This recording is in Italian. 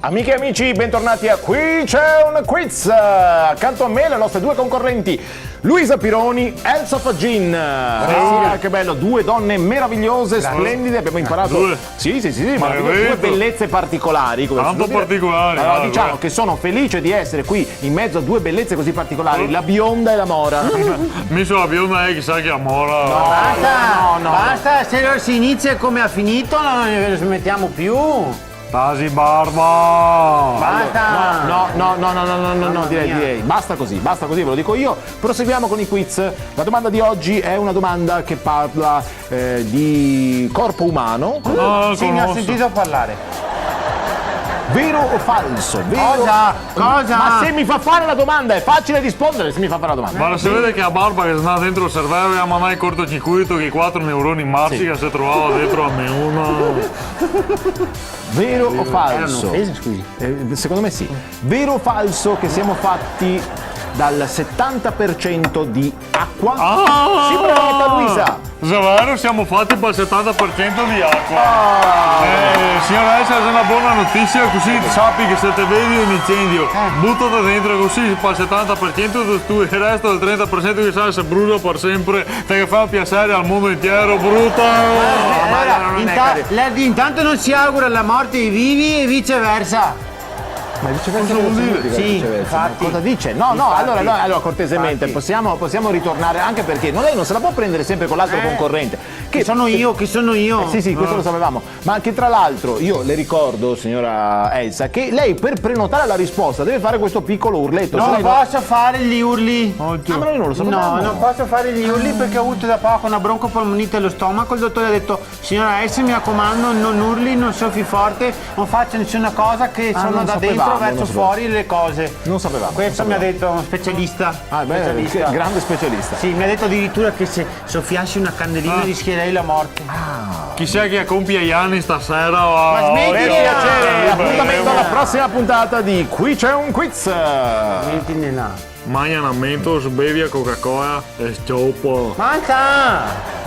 Amiche e amici, bentornati a Qui c'è un quiz! Accanto a me le nostre due concorrenti, Luisa Pironi, Elsa Faggin. Che bello, due donne meravigliose, splendide, abbiamo imparato... Due? Sì, Ma due bellezze particolari. Come Tanto particolari. Allora, guarda, diciamo che sono felice di essere qui in mezzo a due bellezze così particolari, la bionda e la mora. Mi sono la bionda e chissà che amora. Basta, se si inizia come ha finito non ne smettiamo più. Tasi barba. Basta. No, direi. Basta così, ve lo dico io. Proseguiamo con i quiz. La domanda di oggi è una domanda che parla di corpo umano. Sì, ne ho sentito parlare. Vero o falso? Cosa? Ma se mi fa fare la domanda è facile rispondere se mi fa fare la domanda. Ma si vede che a barba che sta dentro il cervello e ma il cortocircuito che i 4 neuroni marsica si trovava dentro a me uno. Vero o falso? Offese, scusi. Secondo me sì. Vero o falso che siamo fatti dal 70% di acqua? Sì, bravetta Luisa! Zavero, siamo fatti per il 70% di acqua. Signora Elsa, è una buona notizia, così sappi che se te vedi un incendio, buttati dentro così per il 70% tu il resto del 30% che sai se brucia per sempre, te fa piacere al mondo intero, brutta. Intanto non si augura la morte ai vivi e viceversa. Ma viceversa cosa vuol dire? Sì, Viceversa? infatti. Cosa dice? No, allora cortesemente possiamo ritornare, anche perché lei non se la può prendere sempre con l'altro concorrente. Che sono io. Sì, questo lo sapevamo. Ma che tra l'altro io le ricordo, signora Elsa, che lei per prenotare la risposta deve fare questo piccolo urletto. Non posso fare gli urli. Ma noi non lo sapevamo. No, non posso fare gli urli perché ho avuto da poco una broncopolmonite allo stomaco. Il dottore ha detto: signora Elsa, mi raccomando, non urli, non soffi forte, non faccia nessuna cosa che sono non da sapevamo, dentro verso non sapevamo. fuori le cose. Non sapevamo. Questo mi ha detto uno specialista. Grande specialista. Sì, mi ha detto addirittura che se soffiassi una candelina rischierei la morte. Chissà chi compie gli anni stasera. Ma smetti Per di piacere, appuntamento alla prossima puntata di Qui c'è un quiz. Mettine là. Mangia un Mentos, bevi a Coca-Cola e stoppo. Basta!